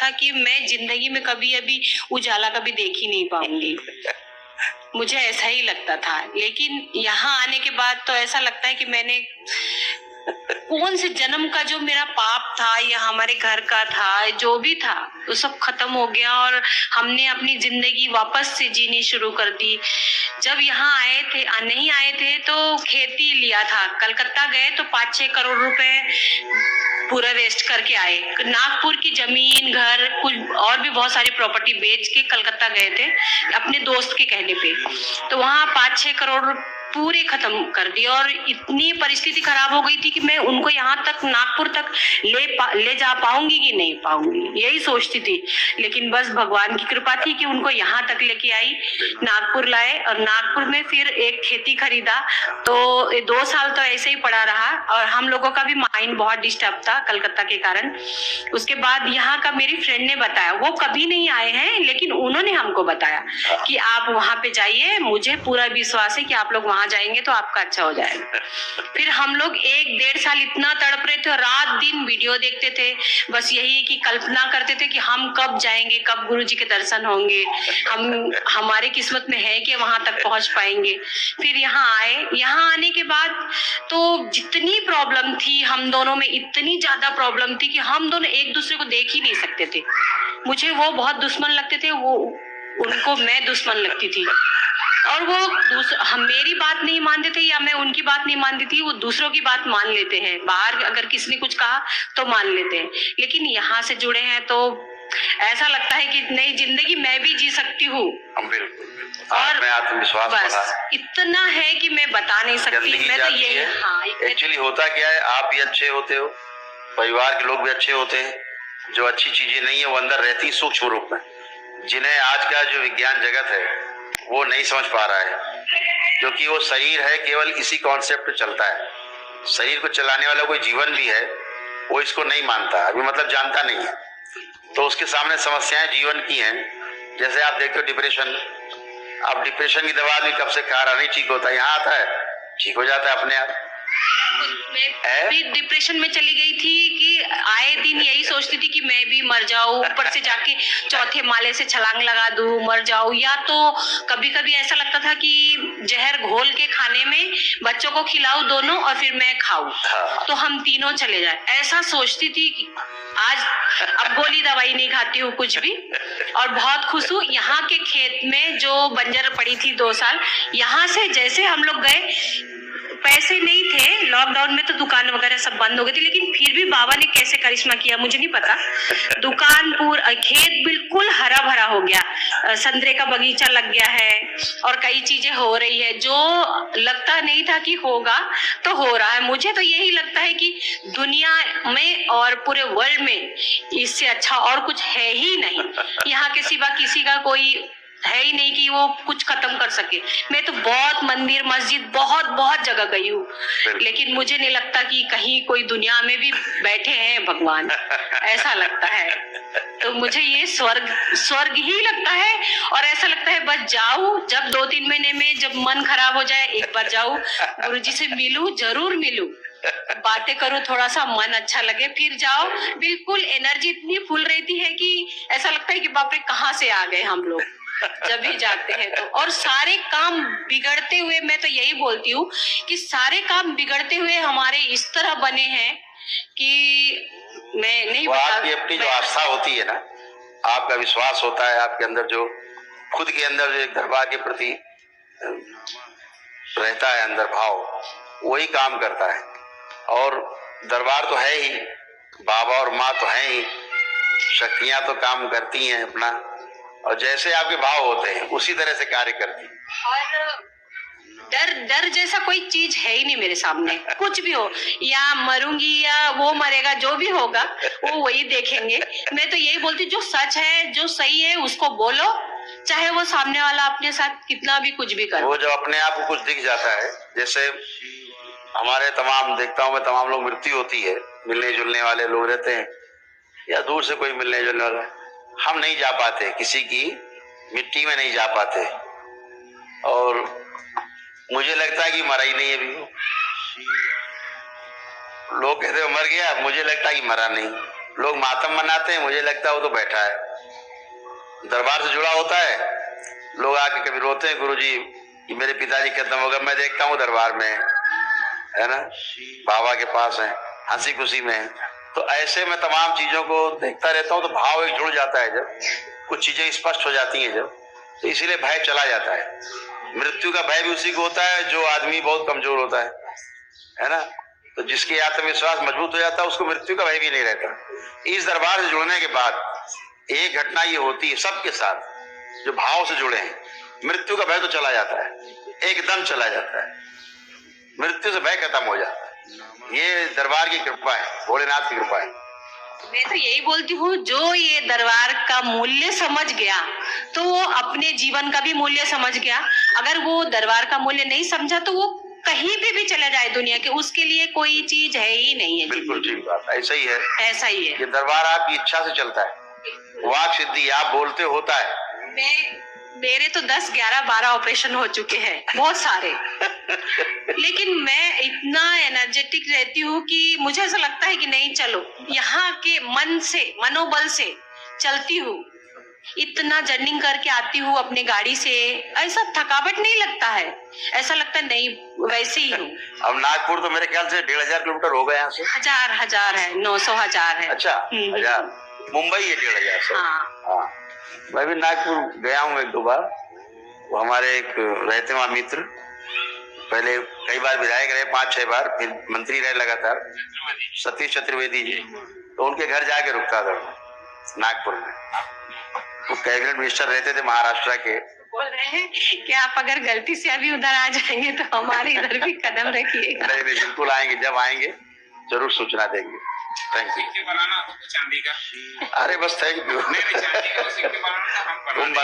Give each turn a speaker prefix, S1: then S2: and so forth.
S1: था कि मैं जिंदगी में कभी अभी उजाला कभी देख ही नहीं पाऊंगी। मुझे ऐसा ही लगता था, लेकिन यहाँ आने के बाद तो ऐसा लगता है कि मैंने कौन से जन्म का जो मेरा पाप था या हमारे घर का था, जो भी था वो सब खत्म हो गया और हमने अपनी जिंदगी वापस से जीनी शुरू कर दी। जब यहाँ आए थे, नहीं आए थे तो खेती लिया था, कलकत्ता गए तो 5-6 करोड़ रुपए पूरा वेस्ट करके आए। नागपुर की जमीन, घर, कुछ और भी बहुत सारी प्रॉपर्टी बेच के कलकत्ता गए थे अपने दोस्त के कहने पे। तो वहाँ 5-6 करोड़ पूरे खत्म कर दिए और इतनी परिस्थिति खराब हो गई थी कि मैं उनको यहाँ तक, नागपुर तक ले जा पाऊंगी कि नहीं पाऊंगी, यही सोचती थी। लेकिन बस भगवान की कृपा थी कि उनको यहाँ तक लेके आई, नागपुर लाए और नागपुर में फिर एक खेती खरीदा। तो 2 साल तो ऐसे ही पड़ा रहा और हम लोगों का भी माइंड बहुत डिस्टर्ब था कलकत्ता के कारण। उसके बाद यहाँ का मेरी फ्रेंड ने बताया, वो कभी नहीं आए हैं लेकिन उन्होंने हमको बताया कि आप वहां पे जाइए, मुझे पूरा विश्वास है कि आप लोग वहां जाएंगे तो आपका अच्छा हो जाएगा। फिर हम लोग 1-1.5 साल इतना तड़प रहे थे, रात दिन वीडियो देखते थे, बस यही की कल्पना करते थे कि हम कब जाएंगे, कब गुरुजी के दर्शन होंगे, हमारे किस्मत में है कि वहां तक पहुंच पाएंगे। फिर यहाँ आए, यहाँ आने के बाद तो जितनी प्रॉब्लम थी हम दोनों में, इतनी ज्यादा प्रॉब्लम थी कि हम दोनों एक दूसरे को देख ही नहीं सकते थे। मुझे वो बहुत दुश्मन लगते थे, वो उनको मैं दुश्मन लगती थी और वो हम मेरी बात नहीं मानते थे या मैं उनकी बात नहीं मानती थी, वो दूसरों की बात मान लेते हैं। बाहर अगर किसी ने कुछ कहा तो मान लेते हैं, लेकिन यहाँ से जुड़े हैं तो ऐसा लगता है कि नई जिंदगी मैं भी जी सकती हूँ। और मैं आत्मविश्वास बस इतना है कि मैं बता नहीं सकती। मैं तो ये
S2: एक्चुअली होता क्या है, आप भी अच्छे होते हो, परिवार के लोग भी अच्छे होते हैं, जो अच्छी चीजें नहीं है वो अंदर रहती है सूक्ष्म रूप में, जिन्हें आज का जो विज्ञान जगत है वो नहीं समझ पा रहा है, क्योंकि वो शरीर है केवल इसी कॉन्सेप्ट पे चलता है। शरीर को चलाने वाला कोई जीवन भी है, वो इसको नहीं मानता, अभी मतलब जानता नहीं है, तो उसके सामने समस्याएं जीवन की हैं। जैसे आप देखते हो डिप्रेशन, आप डिप्रेशन की दवा भी कब से खा रहा, नहीं ठीक होता, यहाँ आता है ठीक हो जाता है अपने आप।
S1: मैं भी डिप्रेशन में चली गई थी कि आए दिन यही सोचती थी कि मैं भी मर जाऊं, ऊपर से जाके 4थे माले से छलांग लगा दूं, मर जाऊं, या तो कभी कभी ऐसा लगता था कि जहर घोल के खाने में बच्चों को खिलाऊं दोनों और फिर मैं खाऊं, तो हम तीनों चले जाए, ऐसा सोचती थी। आज अब गोली दवाई नहीं खाती हूँ कुछ भी और बहुत खुश हूँ। यहाँ के खेत में जो बंजर पड़ी थी 2 साल, यहाँ से जैसे हम लोग गए, पैसे नहीं थे, लॉकडाउन में तो दुकान वगैरह सब बंद हो गई थी, लेकिन फिर भी बाबा ने कैसे करिश्मा किया मुझे नहीं पता, दुकान पूरा, खेत बिल्कुल हरा भरा हो गया, संतरे का बगीचा लग गया है और कई चीजें हो रही है जो लगता नहीं था कि होगा तो हो रहा है। मुझे तो यही लगता है कि दुनिया में और पूरे वर्ल्ड में इससे अच्छा और कुछ है ही नहीं। यहाँ के सिवा किसी का कोई है ही नहीं कि वो कुछ खत्म कर सके। मैं तो बहुत मंदिर मस्जिद बहुत जगह गई हूँ, लेकिन मुझे नहीं लगता कि कहीं कोई दुनिया में भी बैठे हैं भगवान, ऐसा लगता है। तो मुझे ये स्वर्ग ही लगता है और ऐसा लगता है बस जाऊं, जब 2-3 महीने में जब मन खराब हो जाए एक बार जाऊं, गुरुजी से मिलूं, जरूर मिलूं, बातें करूं, थोड़ा सा मन अच्छा लगे, फिर जाओ। बिल्कुल एनर्जी इतनी फुल रहती है कि ऐसा लगता है कि बाप रे कहाँ से आ गए हम लोग जब भी जाते हैं तो। और सारे काम बिगड़ते हुए, मैं तो यही बोलती हूँ कि सारे काम बिगड़ते हुए हमारे इस तरह बने हैं कि मैं नहीं बता।
S2: आपकी अपनी जो आस्था होती है ना, आपका विश्वास होता है, आपके अंदर जो खुद के अंदर जो एक दरबार के प्रति रहता है अंदर भाव, वही काम करता है। और दरबार तो है ही, बाबा और माँ तो है ही, शक्तियां तो काम करती हैं अपना, और जैसे आपके भाव होते हैं उसी तरह से कार्य करती हैं।
S1: और डर जैसा कोई चीज है ही नहीं मेरे सामने, कुछ भी हो, या मरूंगी या वो मरेगा, जो भी होगा वो वही देखेंगे। मैं तो यही बोलती, जो सच है जो सही है उसको बोलो, चाहे वो सामने वाला अपने साथ कितना भी कुछ भी करे।
S2: वो जो अपने आप को कुछ दिख जाता है, जैसे हमारे तमाम देखता हूँ मैं, तमाम लोग मृत्यु होती है, मिलने जुलने वाले लोग रहते हैं या दूर से कोई मिलने जुलने वाला, हम नहीं जा पाते, किसी की मिट्टी में नहीं जा पाते, और मुझे लगता है कि मरा ही नहीं अभी। लोग कहते हैं मर गया, मुझे लगता है कि मरा नहीं। लोग मातम मनाते हैं, मुझे लगता है वो तो बैठा है, दरबार से जुड़ा होता है। लोग आके कभी रोते हैं, गुरुजी कि मेरे पिताजी खत्म हो गए, मैं देखता हूँ दरबार में है ना, बाबा के पास है, हंसी खुशी में है। तो ऐसे में तमाम चीजों को देखता रहता हूँ तो भाव एक जुड़ जाता है, जब कुछ चीजें स्पष्ट हो जाती हैं जब, तो इसीलिए भय चला जाता है। मृत्यु का भय भी उसी को होता है जो आदमी बहुत कमजोर होता है ना। तो जिसकी आत्मविश्वास मजबूत हो जाता है उसको मृत्यु का भय भी नहीं रहता। इस दरबार से जुड़ने के बाद एक घटना ये होती है सबके साथ, जो भाव से जुड़े हैं, मृत्यु का भय तो चला जाता है, एकदम चला जाता है, मृत्यु से भय खत्म हो जाता है। ये दरबार की कृपा है, भोलेनाथ की कृपा है।
S1: मैं तो यही बोलती हूँ, जो ये दरबार का मूल्य समझ गया तो वो अपने जीवन का भी मूल्य समझ गया। अगर वो दरबार का मूल्य नहीं समझा तो वो कहीं पे भी चला जाए दुनिया के, उसके लिए कोई चीज है ही नहीं है।
S2: बिल्कुल ठीक बात, ऐसा ही है,
S1: ऐसा ही है।
S2: ये दरबार आपकी इच्छा से चलता है, वाक सिद्धि आप बोलते होता है।
S1: मेरे तो 10, 11, 12 ऑपरेशन हो चुके हैं, बहुत सारे। लेकिन मैं इतना एनर्जेटिक रहती हूँ कि मुझे ऐसा लगता है कि नहीं, चलो यहाँ के मन से, मनोबल से चलती हूँ। इतना जर्निंग करके आती हूँ अपने गाड़ी से, ऐसा थकावट नहीं लगता है, ऐसा लगता है नहीं वैसे ही हूँ।
S2: अब नागपुर तो मेरे ख्याल से 1500 किलोमीटर हो गए यहाँ से।
S1: हजार है, 900 हजार है।
S2: अच्छा, 1000। मुंबई है 1500 से। हाँ, मैं भी नागपुर गया हूँ 1-2 बार। वो हमारे एक रहते वहाँ मित्र, पहले कई बार विधायक रहे, 5-6 बार, फिर मंत्री रहे लगातार, सतीश चतुर्वेदी जी, तो उनके घर जाके रुकता था नागपुर में। वो कैबिनेट मिनिस्टर रहते थे महाराष्ट्र के।
S1: बोल रहे हैं कि आप अगर गलती से अभी उधर आ जाएंगे तो हमारे इधर भी कदम रखिएगा।
S2: नहीं, बिल्कुल आएंगे, जब आएंगे जरूर सूचना देंगे। Thank you.
S3: बनाना चांदी का,
S2: अरे बस थैंक यू।
S3: नहीं चांदी का बनाना हम